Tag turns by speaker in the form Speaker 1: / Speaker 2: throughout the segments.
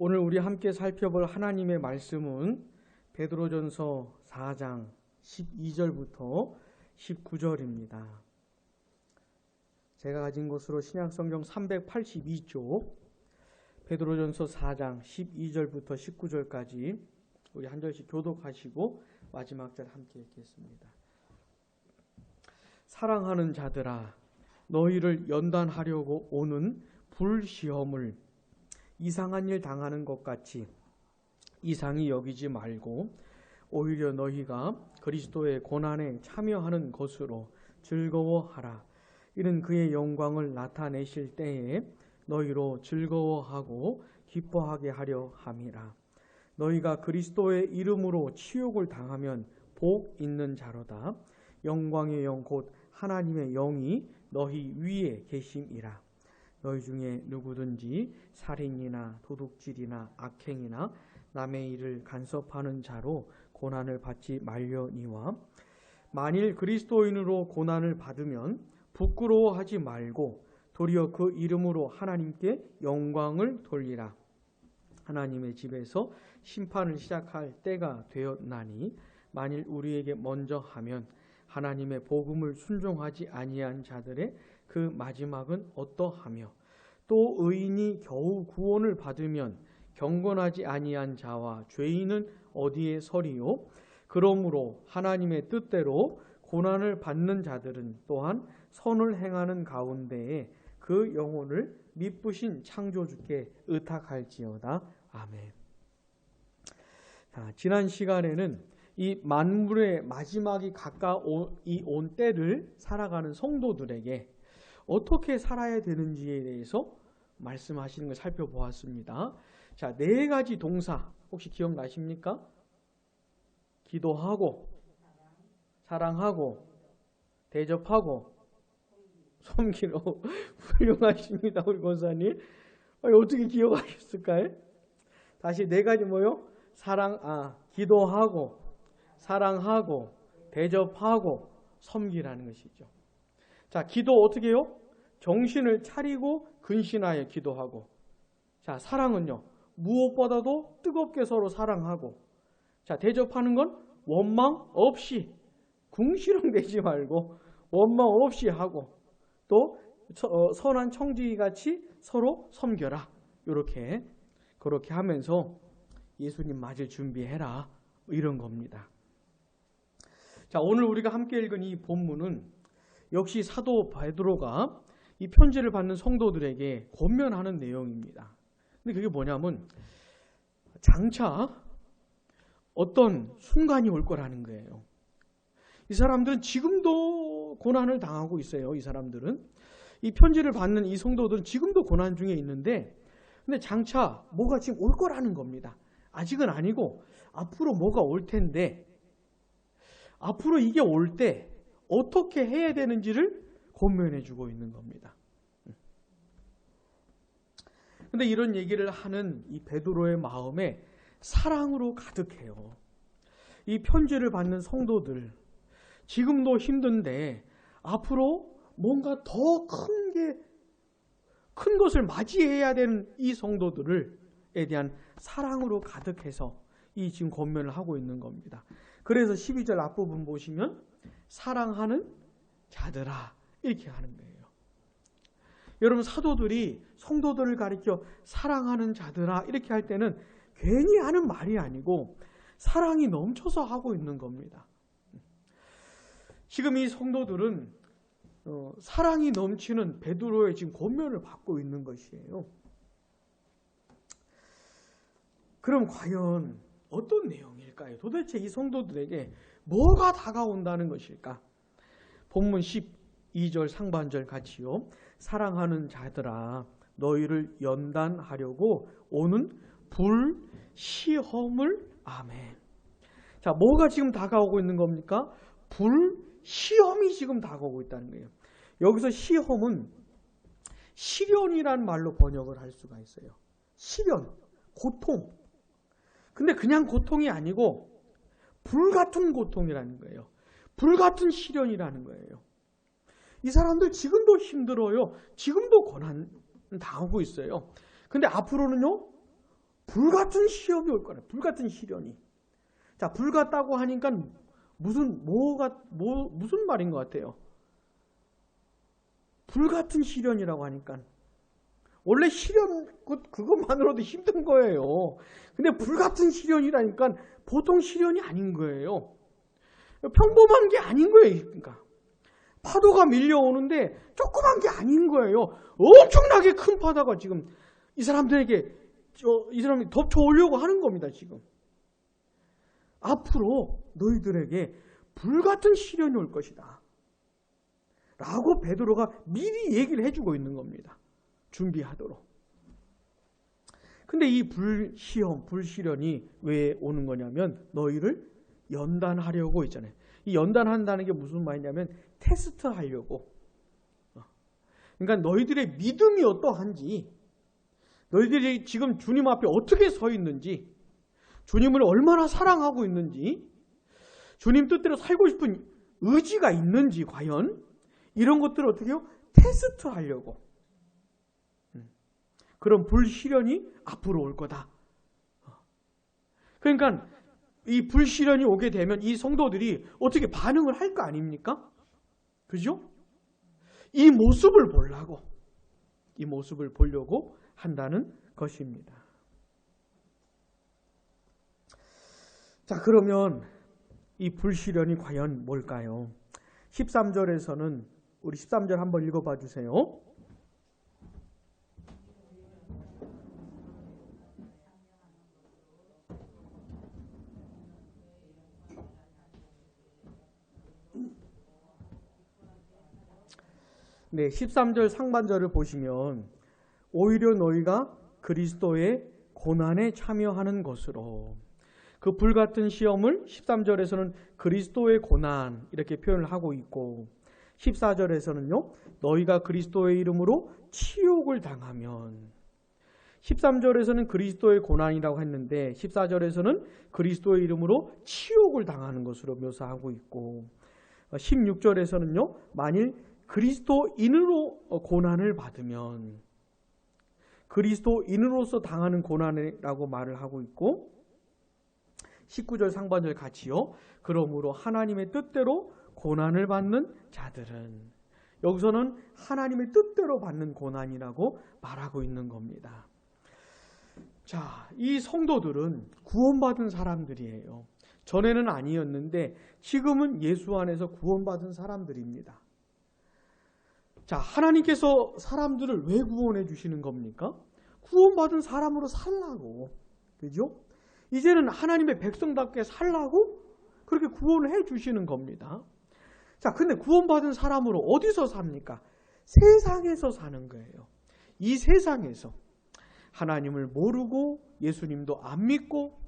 Speaker 1: 오늘 우리 함께 살펴볼 하나님의 말씀은 베드로전서 4장 12절부터 19절입니다. 제가 가진 것으로 신약성경 382쪽 베드로전서 4장 12절부터 19절까지 우리 한 절씩 교독하시고 마지막 절 함께 읽겠습니다. 사랑하는 자들아, 너희를 연단하려고 오는 불시험을 이상한 일 당하는 것 같이 이상히 여기지 말고 오히려 너희가 그리스도의 고난에 참여하는 것으로 즐거워하라. 이는 그의 영광을 나타내실 때에 너희로 즐거워하고 기뻐하게 하려 함이라. 너희가 그리스도의 이름으로 치욕을 당하면 복 있는 자로다. 영광의 영 곧 하나님의 영이 너희 위에 계심이라. 너희 중에 누구든지 살인이나 도둑질이나 악행이나 남의 일을 간섭하는 자로 고난을 받지 말려니와 만일 그리스도인으로 고난을 받으면 부끄러워하지 말고 도리어 그 이름으로 하나님께 영광을 돌리라. 하나님의 집에서 심판을 시작할 때가 되었나니 만일 우리에게 먼저 하면 하나님의 복음을 순종하지 아니한 자들의 그 마지막은 어떠하며 또 의인이 겨우 구원을 받으면 경건하지 아니한 자와 죄인은 어디에 서리요? 그러므로 하나님의 뜻대로 고난을 받는 자들은 또한 선을 행하는 가운데에 그 영혼을 미쁘신 창조주께 의탁할지어다. 아멘. 자, 지난 시간에는 이 만물의 마지막이 가까이 온 때를 살아가는 성도들에게 어떻게 살아야 되는지에 대해서 말씀하시는 걸 살펴보았습니다. 자, 네 가지 동사 혹시 기억나십니까? 기도하고, 사랑하고, 대접하고, 섬기로. 훌륭하십니다, 우리 권사님. 어떻게 기억하셨을까요? 다시 네 가지 뭐요? 기도하고, 사랑하고, 대접하고, 섬기라는 것이죠. 자, 기도 어떻게 해요? 정신을 차리고 근신하여 기도하고. 자, 사랑은요, 무엇보다도 뜨겁게 서로 사랑하고. 자, 대접하는 건 원망 없이, 궁시렁대지 말고 원망 없이 하고, 또 선한 청지기같이 서로 섬겨라. 그렇게 하면서 예수님 맞을 준비해라, 이런 겁니다. 자, 오늘 우리가 함께 읽은 이 본문은 역시 사도 베드로가 이 편지를 받는 성도들에게 권면하는 내용입니다. 근데 그게 뭐냐면 장차 어떤 순간이 올 거라는 거예요. 이 사람들은 지금도 고난을 당하고 있어요. 이 사람들은 이 편지를 받는 이 성도들은 지금도 고난 중에 있는데, 근데 장차 뭐가 지금 올 거라는 겁니다. 아직은 아니고 앞으로 뭐가 올 텐데, 앞으로 이게 올 때 어떻게 해야 되는지를 권면해 주고 있는 겁니다. 근데 이런 얘기를 하는 이 베드로의 마음에 사랑으로 가득해요. 이 편지를 받는 성도들, 지금도 힘든데 앞으로 뭔가 더 큰 것을 맞이해야 되는 이 성도들에 대한 사랑으로 가득해서 이 지금 권면을 하고 있는 겁니다. 그래서 12절 앞부분 보시면 사랑하는 자들아, 이렇게 하는 거예요. 여러분, 사도들이 성도들을 가리켜 사랑하는 자들아 이렇게 할 때는 괜히 하는 말이 아니고 사랑이 넘쳐서 하고 있는 겁니다. 지금 이 성도들은 사랑이 넘치는 베드로의 지금 권면을 받고 있는 것이에요. 그럼 과연 어떤 내용일까요? 도대체 이 성도들에게 뭐가 다가온다는 것일까? 본문 12절 상반절 같이요. 사랑하는 자들아, 너희를 연단하려고 오는 불시험을. 아멘. 자, 뭐가 지금 다가오고 있는 겁니까? 불시험이 지금 다가오고 있다는 거예요. 여기서 시험은 시련이라는 말로 번역을 할 수가 있어요. 시련, 고통. 근데 그냥 고통이 아니고 불같은 고통이라는 거예요. 불같은 시련이라는 거예요. 이 사람들 지금도 힘들어요. 지금도 고난 당하고 있어요. 근데 앞으로는요, 불같은 시험이 올 거라. 불같은 시련이. 자, 불같다고 하니까 무슨 말인 것 같아요? 불같은 시련이라고 하니까 원래 시련 그것만으로도 힘든 거예요. 근데 불같은 시련이라니까 보통 시련이 아닌 거예요. 평범한 게 아닌 거예요. 그러니까 파도가 밀려오는데 조그만 게 아닌 거예요. 엄청나게 큰 파도가 지금 이 사람들에게 이 사람이 덮쳐오려고 하는 겁니다. 지금 앞으로 너희들에게 불같은 시련이 올 것이다 라고 베드로가 미리 얘기를 해주고 있는 겁니다. 준비하도록. 근데 이 불시험, 불시련이 왜 오는 거냐면 너희를 연단하려고 있잖아요. 이 연단한다는 게 무슨 말이냐면 테스트 하려고. 그러니까 너희들의 믿음이 어떠한지, 너희들이 지금 주님 앞에 어떻게 서 있는지, 주님을 얼마나 사랑하고 있는지, 주님 뜻대로 살고 싶은 의지가 있는지 과연 이런 것들을 어떻게 해요? 테스트 하려고. 그런 불시련이 앞으로 올 거다. 그러니까 이 불시련이 오게 되면 이 성도들이 어떻게 반응을 할 거 아닙니까? 그죠? 이 모습을 보려고, 이 모습을 보려고 한다는 것입니다. 자, 그러면 이 불시련이 과연 뭘까요? 13절에서는 우리 13절 한번 읽어봐 주세요. 네, 13절 상반절을 보시면 오히려 너희가 그리스도의 고난에 참여하는 것으로, 그 불같은 시험을 13절에서는 그리스도의 고난 이렇게 표현을 하고 있고 14절에서는요 너희가 그리스도의 이름으로 치욕을 당하면, 13절에서는 그리스도의 고난이라고 했는데 14절에서는 그리스도의 이름으로 치욕을 당하는 것으로 묘사하고 있고 16절에서는요 만일 그리스도인으로 고난을 받으면 그리스도인으로서 당하는 고난이라고 말을 하고 있고 19절 상반절 같이요. 그러므로 하나님의 뜻대로 고난을 받는 자들은, 여기서는 하나님의 뜻대로 받는 고난이라고 말하고 있는 겁니다. 자, 이 성도들은 구원받은 사람들이에요. 전에는 아니었는데 지금은 예수 안에서 구원받은 사람들입니다. 자, 하나님께서 사람들을 왜 구원해 주시는 겁니까? 구원받은 사람으로 살라고. 그죠? 이제는 하나님의 백성답게 살라고 그렇게 구원을 해 주시는 겁니다. 자, 근데 구원받은 사람으로 어디서 삽니까? 세상에서 사는 거예요. 이 세상에서 하나님을 모르고 예수님도 안 믿고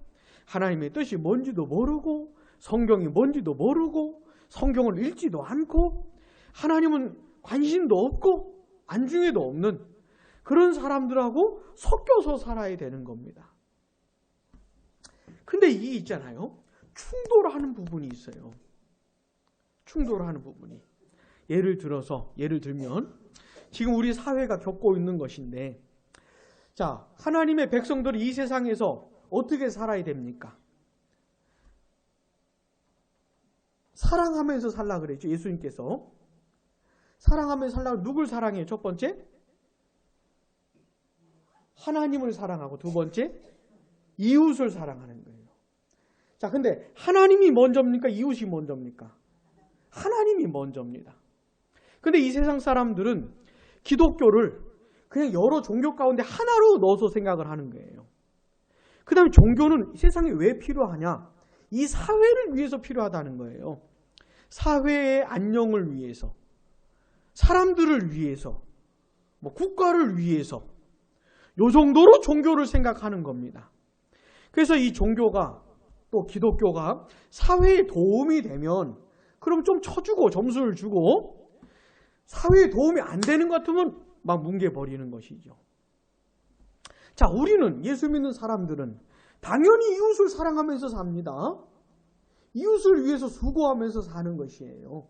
Speaker 1: 하나님의 뜻이 뭔지도 모르고 성경이 뭔지도 모르고 성경을 읽지도 않고 하나님은 관심도 없고 안중에도 없는 그런 사람들하고 섞여서 살아야 되는 겁니다. 근데 이게 있잖아요. 충돌하는 부분이 있어요. 충돌하는 부분이. 예를 들면 지금 우리 사회가 겪고 있는 것인데, 자, 하나님의 백성들이 이 세상에서 어떻게 살아야 됩니까? 사랑하면서 살라 그랬죠. 예수님께서. 사랑하면서 살라고 누굴 사랑해요? 첫 번째? 하나님을 사랑하고 두 번째? 이웃을 사랑하는 거예요. 자, 근데 하나님이 먼저입니까? 이웃이 먼저입니까? 하나님이 먼저입니다. 근데 이 세상 사람들은 기독교를 그냥 여러 종교 가운데 하나로 넣어서 생각을 하는 거예요. 그 다음에 종교는 세상에 왜 필요하냐? 이 사회를 위해서 필요하다는 거예요. 사회의 안녕을 위해서, 사람들을 위해서, 국가를 위해서, 요 정도로 종교를 생각하는 겁니다. 그래서 이 종교가 또 기독교가 사회에 도움이 되면 그럼 좀 쳐주고 점수를 주고, 사회에 도움이 안 되는 것 같으면 막 뭉개버리는 것이죠. 자, 우리는, 예수 믿는 사람들은 당연히 이웃을 사랑하면서 삽니다. 이웃을 위해서 수고하면서 사는 것이에요.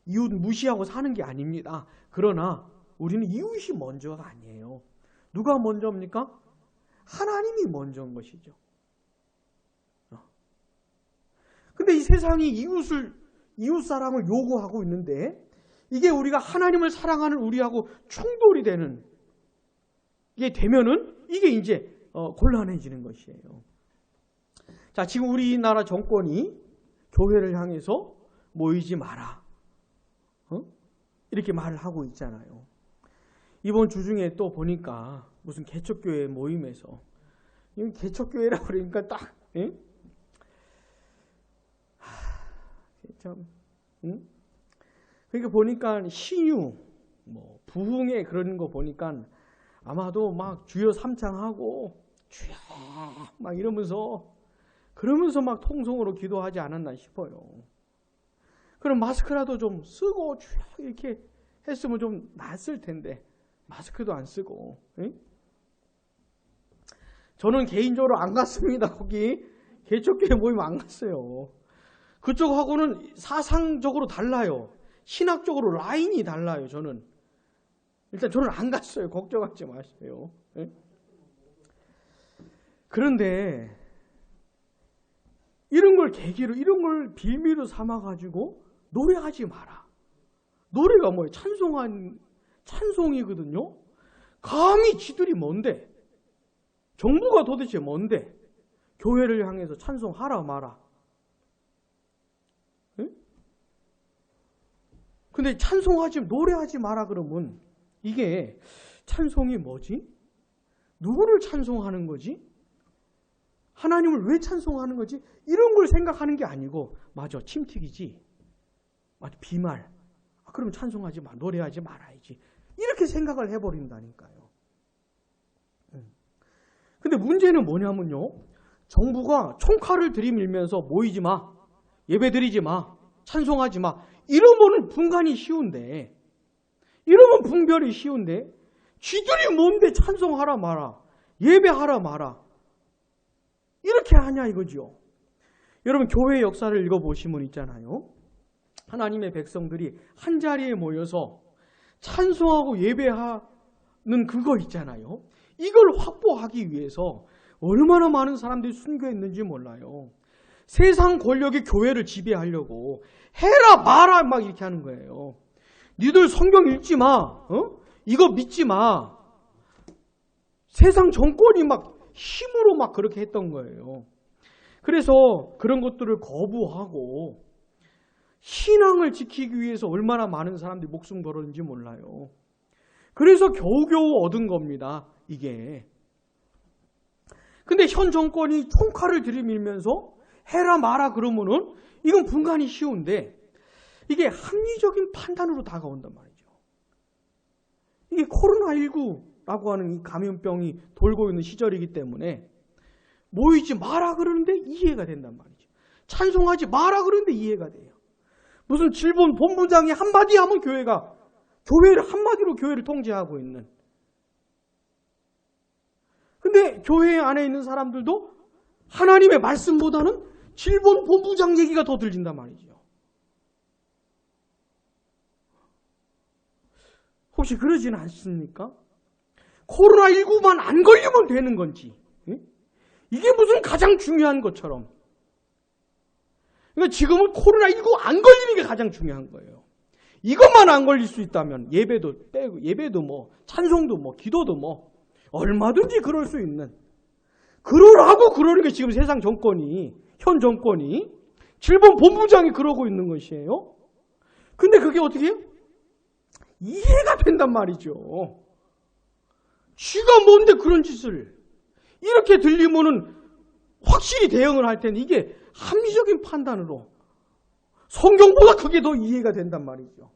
Speaker 1: 이웃 무시하고 사는 게 아닙니다. 그러나 우리는 이웃이 먼저가 아니에요. 누가 먼저입니까? 하나님이 먼저인 것이죠. 근데 이 세상이 이웃 사랑을 요구하고 있는데 이게 우리가 하나님을 사랑하는 우리하고 충돌이 되는 게 되면은 이게 이제 곤란해지는 것이에요. 자, 지금 우리나라 정권이 교회를 향해서 모이지 마라. 이렇게 말을 하고 있잖아요. 이번 주 중에 또 보니까 무슨 개척교회 모임에서 개척교회라고 그러니까 딱 참, 그러니까 보니까 신유, 뭐 부흥회 그런 거 보니까 아마도 막 주여 삼창하고 주여 막 이러면서 그러면서 막 통성으로 기도하지 않았나 싶어요. 그럼 마스크라도 좀 쓰고 주여 이렇게 했으면 좀 낫을 텐데 마스크도 안 쓰고. 저는 개인적으로 안 갔습니다. 거기 개척교회 모임 안 갔어요. 그쪽하고는 사상적으로 달라요. 신학적으로 라인이 달라요. 저는 안 갔어요. 걱정하지 마세요. 그런데 이런 걸 계기로, 이런 걸 빌미로 삼아가지고 노래하지 마라. 노래가 뭐예요? 찬송이거든요. 감히 지들이 뭔데? 정부가 도대체 뭔데? 교회를 향해서 찬송하라 마라. 근데 노래하지 마라 그러면 이게 찬송이 뭐지? 누구를 찬송하는 거지? 하나님을 왜 찬송하는 거지? 이런 걸 생각하는 게 아니고 맞아, 침튀기지. 맞아, 비말. 그럼 찬송하지 마, 노래하지 말아야지. 이렇게 생각을 해버린다니까요. 근데 문제는 뭐냐면요. 정부가 총칼을 들이밀면서 모이지 마, 예배 드리지 마, 찬송하지 마. 이러면은 분간이 쉬운데, 이러면 분별이 쉬운데, 쥐들이 뭔데 찬송하라 마라, 예배하라 마라. 이렇게 하냐 이거죠. 여러분 교회 역사를 읽어보시면 있잖아요. 하나님의 백성들이 한 자리에 모여서 찬송하고 예배하는 그거 있잖아요. 이걸 확보하기 위해서 얼마나 많은 사람들이 순교했는지 몰라요. 세상 권력이 교회를 지배하려고 해라 마라 막 이렇게 하는 거예요. 니들 성경 읽지 마. 이거 믿지 마. 세상 정권이 막 힘으로 막 그렇게 했던 거예요. 그래서 그런 것들을 거부하고 신앙을 지키기 위해서 얼마나 많은 사람들이 목숨 걸었는지 몰라요. 그래서 겨우겨우 얻은 겁니다. 이게. 근데 현 정권이 총칼을 들이밀면서 해라 마라 그러면은 이건 분간이 쉬운데 이게 합리적인 판단으로 다가온단 말이죠. 이게 코로나19라고 하는 이 감염병이 돌고 있는 시절이기 때문에 모이지 마라 그러는데 이해가 된단 말이죠. 찬송하지 마라 그러는데 이해가 돼요. 무슨 질본 본부장이 한마디 하면 교회를 통제하고 있는. 근데 교회 안에 있는 사람들도 하나님의 말씀보다는 질본 본부장 얘기가 더 들린단 말이죠. 혹시 그러지는 않습니까? 코로나19만 안 걸리면 되는 건지. 이게 무슨 가장 중요한 것처럼. 그러니까 지금은 코로나19 안 걸리는 게 가장 중요한 거예요. 이것만 안 걸릴 수 있다면 예배도 빼고, 예배도 뭐, 찬송도 뭐, 기도도 뭐, 얼마든지 그럴 수 있는. 그러라고 그러는 게 지금 세상 정권이, 현 정권이, 질본 본부장이 그러고 있는 것이에요. 근데 그게 어떻게 해요? 이해가 된단 말이죠. 쥐가 뭔데 그런 짓을. 이렇게 들리면은 확실히 대응을 할 텐데 이게 합리적인 판단으로 성경보다 그게 더 이해가 된단 말이죠.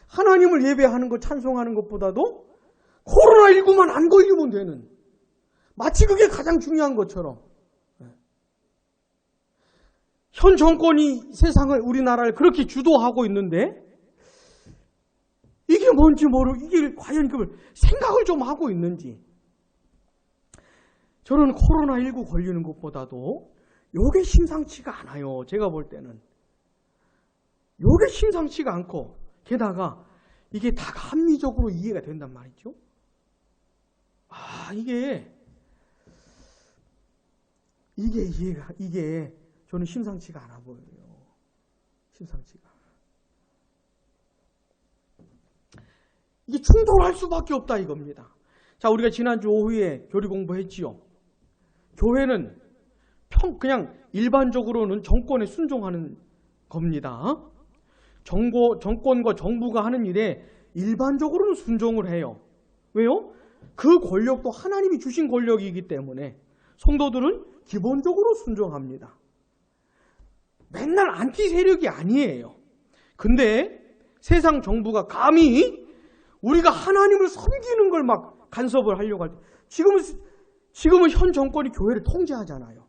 Speaker 1: 하나님을 예배하는 것, 찬송하는 것보다도 코로나19만 안 걸리면 되는, 마치 그게 가장 중요한 것처럼. 현 정권이 세상을, 우리나라를 그렇게 주도하고 있는데 이게 뭔지 모르고 이게 과연 그걸 생각을 좀 하고 있는지. 저는 코로나19 걸리는 것보다도 요게 심상치가 않아요. 제가 볼 때는. 요게 심상치가 않고 게다가 이게 다 합리적으로 이해가 된단 말이죠. 이게 이게 저는 심상치가 않아 보여요. 심상치가. 이게 충돌할 수밖에 없다 이겁니다. 자, 우리가 지난주 오후에 교리 공부했지요. 교회는 그냥 일반적으로는 정권에 순종하는 겁니다. 정권과 정부가 하는 일에 일반적으로는 순종을 해요. 왜요? 그 권력도 하나님이 주신 권력이기 때문에 성도들은 기본적으로 순종합니다. 맨날 안티 세력이 아니에요. 근데 세상 정부가 감히 우리가 하나님을 섬기는 걸 막 간섭을 하려고 할 때, 지금은 현 정권이 교회를 통제하잖아요.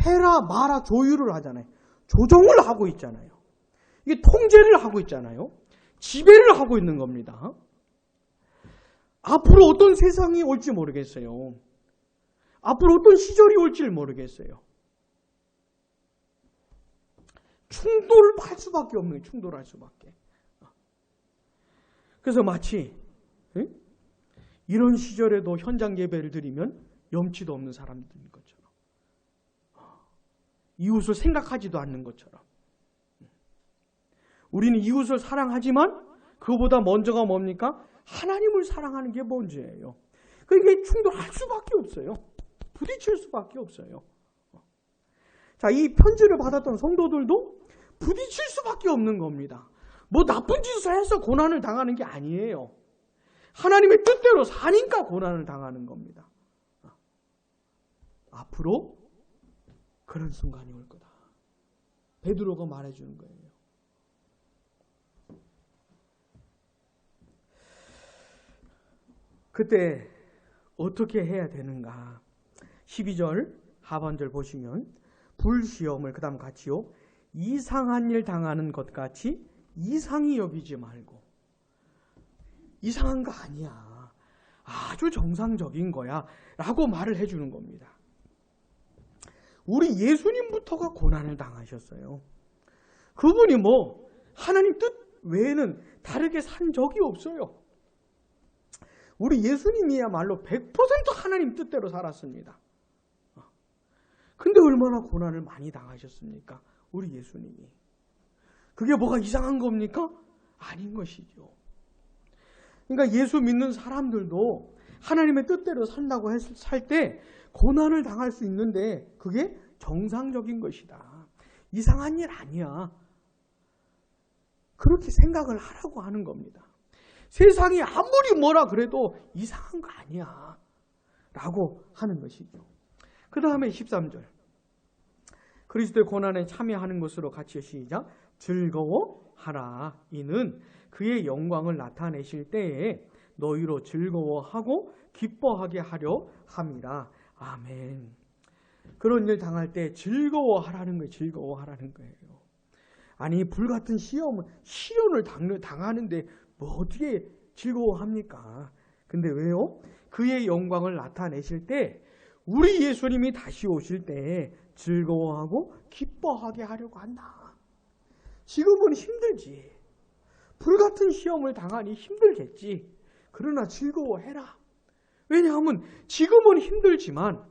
Speaker 1: 해라 마라 조율을 하잖아요. 조정을 하고 있잖아요. 이게 통제를 하고 있잖아요. 지배를 하고 있는 겁니다. 앞으로 어떤 세상이 올지 모르겠어요. 앞으로 어떤 시절이 올지 모르겠어요. 충돌할 수밖에 없는 거예요. 충돌할 수밖에. 그래서 마치 이런 시절에도 현장 예배를 드리면 염치도 없는 사람들인 것처럼, 이웃을 생각하지도 않는 것처럼, 우리는 이웃을 사랑하지만 그보다 먼저가 뭡니까? 하나님을 사랑하는 게 먼저예요. 그러니까 충돌할 수밖에 없어요. 부딪힐 수밖에 없어요. 자, 이 편지를 받았던 성도들도 부딪힐 수밖에 없는 겁니다. 뭐 나쁜 짓을 해서 고난을 당하는 게 아니에요. 하나님의 뜻대로 사니까 고난을 당하는 겁니다. 앞으로 그런 순간이 올 거다. 베드로가 말해주는 거예요. 그때 어떻게 해야 되는가? 12절 하반절 보시면 불시험을 그 다음 같이요. 이상한 일 당하는 것 같이 이상히 여기지 말고. 이상한 거 아니야. 아주 정상적인 거야. 라고 말을 해주는 겁니다. 우리 예수님부터가 고난을 당하셨어요. 그분이 뭐 하나님 뜻 외에는 다르게 산 적이 없어요. 우리 예수님이야말로 100% 하나님 뜻대로 살았습니다. 근데 얼마나 고난을 많이 당하셨습니까? 우리 예수님이. 그게 뭐가 이상한 겁니까? 아닌 것이죠. 그러니까 예수 믿는 사람들도 하나님의 뜻대로 산다고 살 때 고난을 당할 수 있는데 그게 정상적인 것이다. 이상한 일 아니야. 그렇게 생각을 하라고 하는 겁니다. 세상이 아무리 뭐라 그래도 이상한 거 아니야. 라고 하는 것이죠. 그 다음에 13절. 그리스도의 고난에 참여하는 것으로 같이 시작. 즐거워하라. 이는 그의 영광을 나타내실 때에 너희로 즐거워하고 기뻐하게 하려 함이라. 아멘. 그런 일 당할 때 즐거워하라는 거예요. 즐거워하라는 거예요. 아니 불같은 시련을 당하는데 뭐 어떻게 즐거워합니까? 근데 왜요? 그의 영광을 나타내실 때 우리 예수님이 다시 오실 때 즐거워하고 기뻐하게 하려고 한다. 지금은 힘들지. 불같은 시험을 당하니 힘들겠지. 그러나 즐거워해라. 왜냐하면 지금은 힘들지만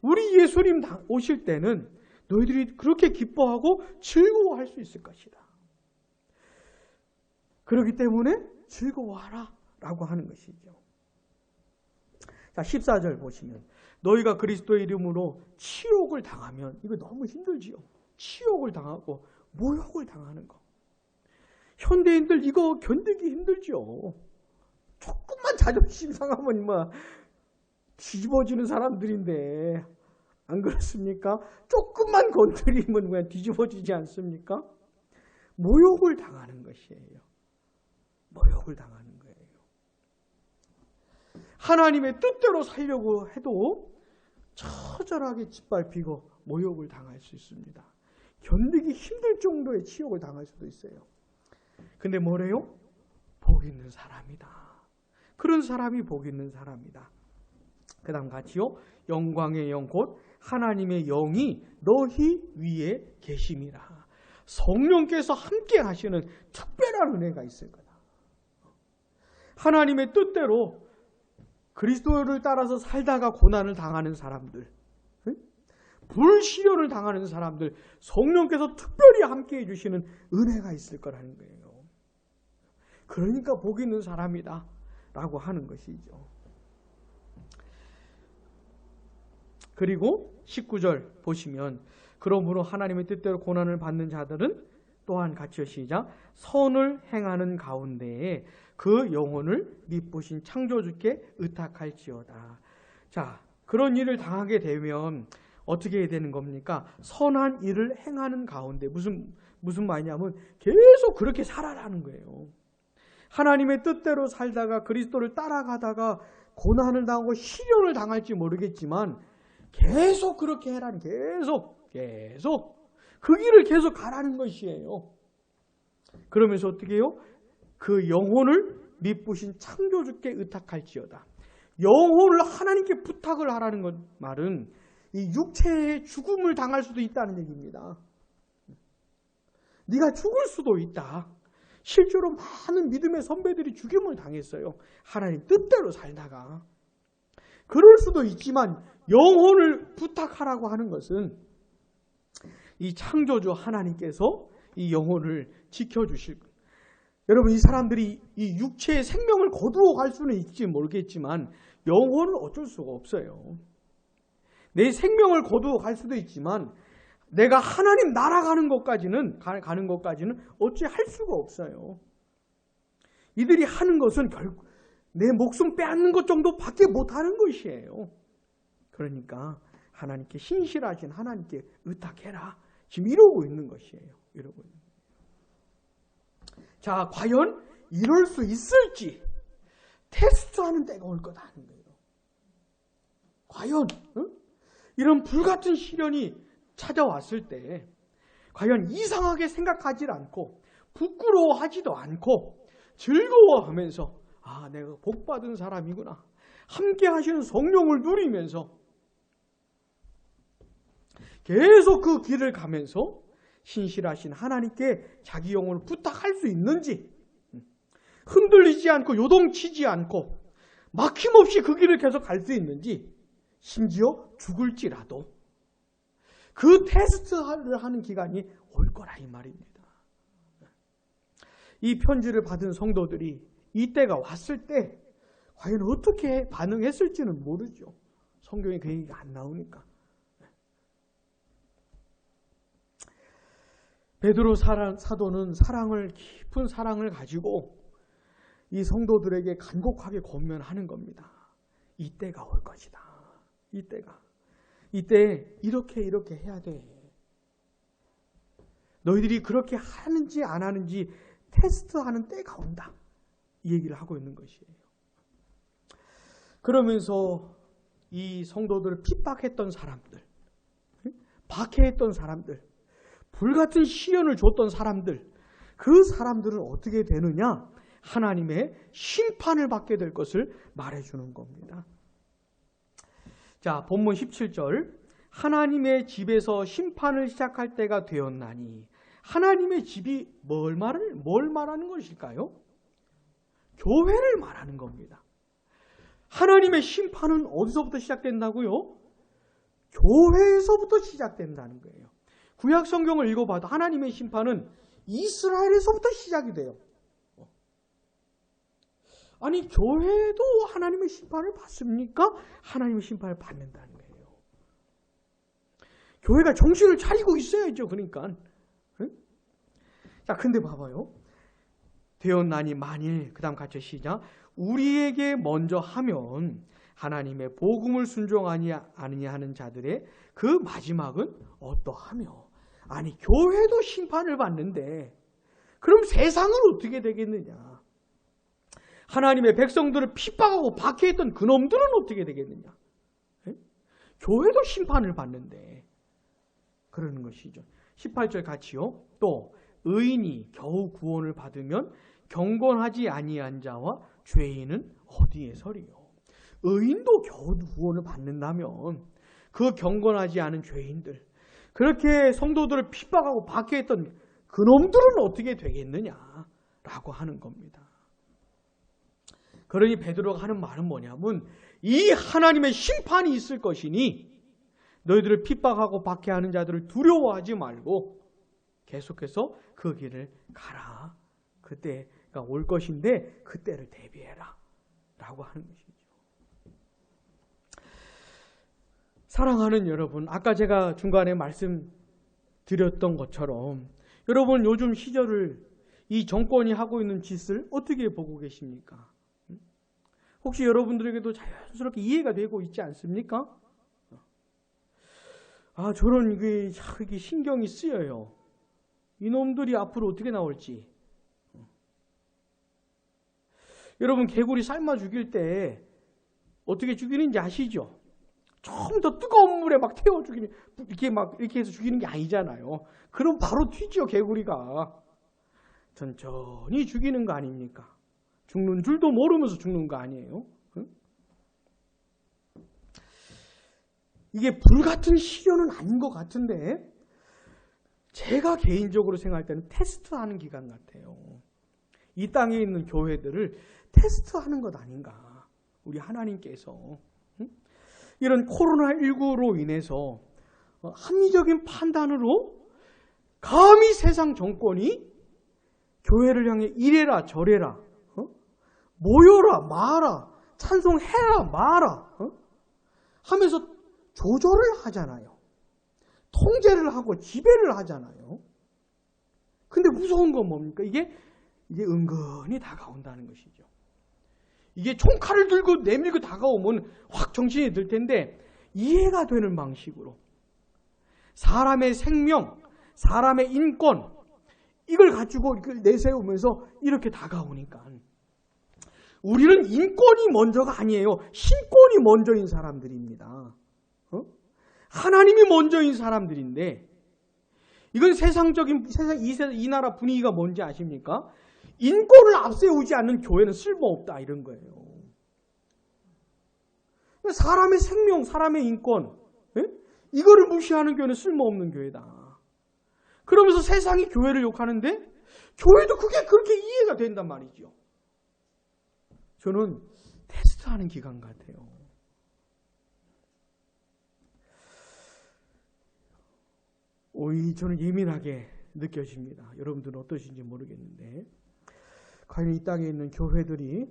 Speaker 1: 우리 예수님 오실 때는 너희들이 그렇게 기뻐하고 즐거워할 수 있을 것이다. 그렇기 때문에 즐거워하라 라고 하는 것이죠. 자, 14절 보시면 너희가 그리스도의 이름으로 치욕을 당하면 이거 너무 힘들지요. 치욕을 당하고 모욕을 당하는 거. 현대인들 이거 견디기 힘들죠. 조금만 자존심 상하면 뭐 뒤집어지는 사람들인데 안 그렇습니까? 조금만 건드리면 그냥 뒤집어지지 않습니까? 모욕을 당하는 것이에요. 모욕을 당하는 거예요. 하나님의 뜻대로 살려고 해도 처절하게 짓밟히고 모욕을 당할 수 있습니다. 견디기 힘들 정도의 치욕을 당할 수도 있어요. 근데 뭐래요? 복 있는 사람이다. 그런 사람이 복 있는 사람이다. 그 다음 같이요. 영광의 영 곧 하나님의 영이 너희 위에 계심이라. 성령께서 함께 하시는 특별한 은혜가 있을 거다. 하나님의 뜻대로 그리스도를 따라서 살다가 고난을 당하는 사람들, 불시련을 당하는 사람들, 성령께서 특별히 함께 해주시는 은혜가 있을 거라는 거예요. 그러니까 복 있는 사람이다 라고 하는 것이죠. 그리고 19절 보시면 그러므로 하나님의 뜻대로 고난을 받는 자들은 또한 같이요 시작 선을 행하는 가운데에 그 영혼을 미쁘신 창조주께 의탁할지어다. 자, 그런 일을 당하게 되면 어떻게 해야 되는 겁니까? 선한 일을 행하는 가운데 무슨 말이냐면 계속 그렇게 살아라는 거예요. 하나님의 뜻대로 살다가 그리스도를 따라가다가 고난을 당하고 시련을 당할지 모르겠지만 계속 그렇게 해라는 계속 그 길을 계속 가라는 것이에요. 그러면서 어떻게 해요? 그 영혼을 미쁘신 창조주께 의탁할지어다. 영혼을 하나님께 부탁을 하라는 것 말은 이 육체의 죽음을 당할 수도 있다는 얘기입니다. 네가 죽을 수도 있다. 실제로 많은 믿음의 선배들이 죽임을 당했어요. 하나님 뜻대로 살다가. 그럴 수도 있지만 영혼을 부탁하라고 하는 것은 이 창조주 하나님께서 이 영혼을 지켜주실 거예요. 여러분, 이 사람들이 이 육체의 생명을 거두어 갈 수는 있을지 모르겠지만 영혼은 어쩔 수가 없어요. 내 생명을 거두어 갈 수도 있지만 내가 하나님 나라 가는 것까지는 어찌 할 수가 없어요. 이들이 하는 것은 결국 내 목숨 빼앗는 것 정도밖에 못하는 것이에요. 그러니까 하나님께 신실하신 하나님께 의탁해라. 지금 이러고 있는 것이에요. 이러고 있는. 자, 과연 이럴 수 있을지 테스트하는 때가 올 거다 하는 거예요. 과연 이런 불같은 시련이 찾아왔을 때 과연 이상하게 생각하지 않고 부끄러워하지도 않고 즐거워하면서 아, 내가 복받은 사람이구나. 함께 하시는 성령을 누리면서 계속 그 길을 가면서 신실하신 하나님께 자기 영혼을 부탁할 수 있는지, 흔들리지 않고 요동치지 않고 막힘없이 그 길을 계속 갈 수 있는지, 심지어 죽을지라도 그 테스트를 하는 기간이 올 거라 이 말입니다. 이 편지를 받은 성도들이 이때가 왔을 때 과연 어떻게 반응했을지는 모르죠. 성경에 그 얘기가 안 나오니까. 베드로 사도는 깊은 사랑을 가지고 이 성도들에게 간곡하게 권면하는 겁니다. 이때가 올 것이다. 이때 이렇게 해야 돼. 너희들이 그렇게 하는지 안 하는지 테스트하는 때가 온다. 이 얘기를 하고 있는 것이에요. 그러면서 이 성도들을 핍박했던 사람들, 박해했던 사람들, 불같은 시련을 줬던 사람들, 그 사람들은 어떻게 되느냐? 하나님의 심판을 받게 될 것을 말해주는 겁니다. 자, 본문 17절. 하나님의 집에서 심판을 시작할 때가 되었나니. 하나님의 집이 뭘 말하는 것일까요? 교회를 말하는 겁니다. 하나님의 심판은 어디서부터 시작된다고요? 교회에서부터 시작된다는 거예요. 구약 성경을 읽어봐도 하나님의 심판은 이스라엘에서부터 시작이 돼요. 아니, 교회도 하나님의 심판을 받습니까? 하나님의 심판을 받는다는 거예요. 교회가 정신을 차리고 있어야죠. 그러니까. 자, 근데 봐봐요. 되었나니 만일, 그 다음 같이 시작. 우리에게 먼저 하면 하나님의 복음을 순종하니 아니냐 하는 자들의 그 마지막은 어떠하며. 아니, 교회도 심판을 받는데 그럼 세상은 어떻게 되겠느냐? 하나님의 백성들을 핍박하고 박해했던 그놈들은 어떻게 되겠느냐? 교회도 심판을 받는데 그러는 것이죠. 18절 같이요. 또 의인이 겨우 구원을 받으면 경건하지 아니한 자와 죄인은 어디에 서리요? 의인도 겨우 구원을 받는다면 그 경건하지 않은 죄인들, 그렇게 성도들을 핍박하고 박해했던 그놈들은 어떻게 되겠느냐라고 하는 겁니다. 그러니 베드로가 하는 말은 뭐냐면 이 하나님의 심판이 있을 것이니 너희들을 핍박하고 박해하는 자들을 두려워하지 말고 계속해서 그 길을 가라. 그때가 올 것인데 그때를 대비해라. 라고 하는 것이죠. 사랑하는 여러분, 아까 제가 중간에 말씀드렸던 것처럼 여러분 요즘 시절을 이 정권이 하고 있는 짓을 어떻게 보고 계십니까? 혹시 여러분들에게도 자연스럽게 이해가 되고 있지 않습니까? 저는 이게 신경이 쓰여요. 이놈들이 앞으로 어떻게 나올지. 여러분 개구리 삶아 죽일 때 어떻게 죽이는지 아시죠? 좀 더 뜨거운 물에 막 태워 죽이는, 이렇게 해서 죽이는 게 아니잖아요. 그럼 바로 튀죠, 개구리가. 천천히 죽이는 거 아닙니까? 죽는 줄도 모르면서 죽는 거 아니에요? 응? 이게 불같은 시련은 아닌 것 같은데 제가 개인적으로 생각할 때는 테스트하는 기간 같아요. 이 땅에 있는 교회들을 테스트하는 것 아닌가. 우리 하나님께서. 이런 코로나19로 인해서 합리적인 판단으로 감히 세상 정권이 교회를 향해 이래라 저래라, 모여라 마라, 찬송해라 마라 하면서 조절을 하잖아요. 통제를 하고 지배를 하잖아요. 근데 무서운 건 뭡니까? 이게 은근히 다가온다는 것이죠. 이게 총칼을 들고 내밀고 다가오면 확 정신이 들 텐데 이해가 되는 방식으로 사람의 생명, 사람의 인권 이걸 가지고 이걸 내세우면서 이렇게 다가오니까 우리는 인권이 먼저가 아니에요. 신권이 먼저인 사람들입니다. 하나님이 먼저인 사람들인데 이건 이 나라 분위기가 뭔지 아십니까? 인권을 앞세우지 않는 교회는 쓸모없다 이런 거예요. 사람의 생명, 사람의 인권 이거를 무시하는 교회는 쓸모없는 교회다. 그러면서 세상이 교회를 욕하는데 교회도 그게 그렇게 이해가 된단 말이죠. 저는 테스트하는 기간 같아요. 저는 예민하게 느껴집니다. 여러분들은 어떠신지 모르겠는데 과연 이 땅에 있는 교회들이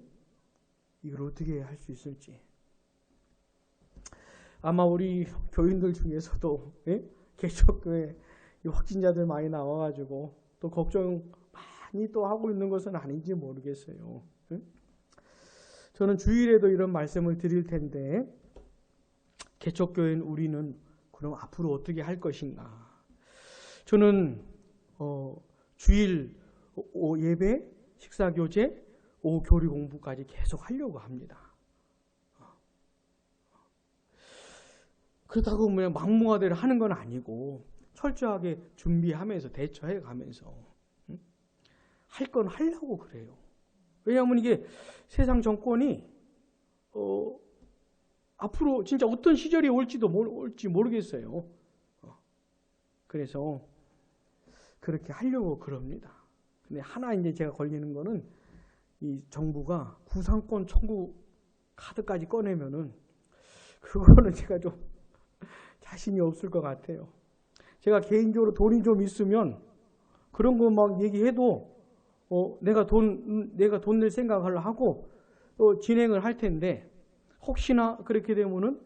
Speaker 1: 이걸 어떻게 할 수 있을지. 아마 우리 교인들 중에서도 개척교회 확진자들 많이 나와가지고 또 걱정 많이 또 하고 있는 것은 아닌지 모르겠어요. 저는 주일에도 이런 말씀을 드릴 텐데 개척교회인 우리는 그럼 앞으로 어떻게 할 것인가. 저는 주일 예배, 식사교제, 오후 교리 공부까지 계속 하려고 합니다. 그렇다고 막무가내로 하는 건 아니고 철저하게 준비하면서 대처해 가면서 할 건 하려고 그래요. 왜냐하면 이게 세상 정권이 앞으로 진짜 어떤 시절이 올지 모르겠어요. 그래서 그렇게 하려고 그럽니다. 근데 하나 이제 제가 걸리는 거는 이 정부가 구상권 청구 카드까지 꺼내면은 그거는 제가 좀 자신이 없을 것 같아요. 제가 개인적으로 돈이 좀 있으면 그런 거 막 얘기해도 내가 돈 낼 생각을 하고 또 진행을 할 텐데 혹시나 그렇게 되면은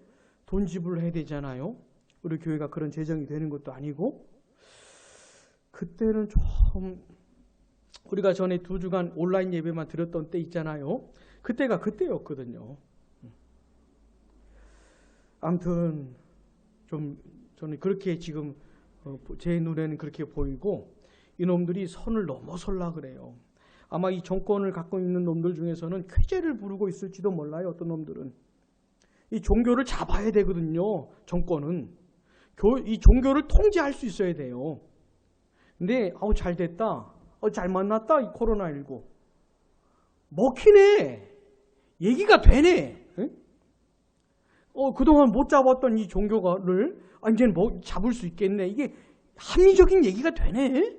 Speaker 1: 돈 지불을 해야 되잖아요. 우리 교회가 그런 재정이 되는 것도 아니고 그때는 좀 우리가 전에 2주간 온라인 예배만 드렸던 때 있잖아요. 그때가 그때였거든요. 아무튼 좀 저는 그렇게 지금 제 눈에는 그렇게 보이고 이놈들이 선을 넘어설라 그래요. 아마 이 정권을 갖고 있는 놈들 중에서는 쾌재를 부르고 있을지도 몰라요. 어떤 놈들은. 이 종교를 잡아야 되거든요. 정권은. 이 종교를 통제할 수 있어야 돼요. 근데 잘 됐다. 잘 만났다. 이 코로나19. 먹히네. 얘기가 되네. 그동안 못 잡았던 이 종교를 이제는 잡을 수 있겠네. 이게 합리적인 얘기가 되네.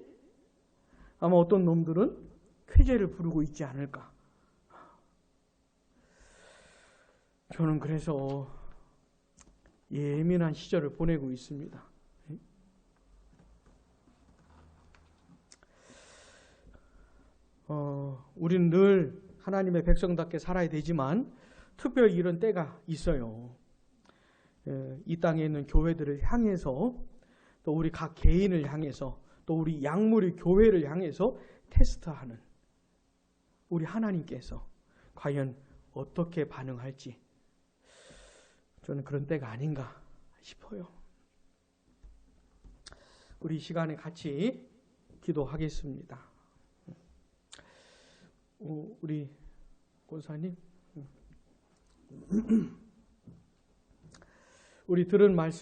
Speaker 1: 아마 어떤 놈들은 쾌재를 부르고 있지 않을까. 저는 그래서 예민한 시절을 보내고 있습니다. 우리는 늘 하나님의 백성답게 살아야 되지만 특별히 이런 때가 있어요. 이 땅에 있는 교회들을 향해서 또 우리 각 개인을 향해서 또 우리 양무리 교회를 향해서 테스트하는 우리 하나님께서 과연 어떻게 반응할지 저는 그런 때가 아닌가 싶어요. 우리 이 시간에 같이 기도하겠습니다. 우리 권사님, 우리 들은 말씀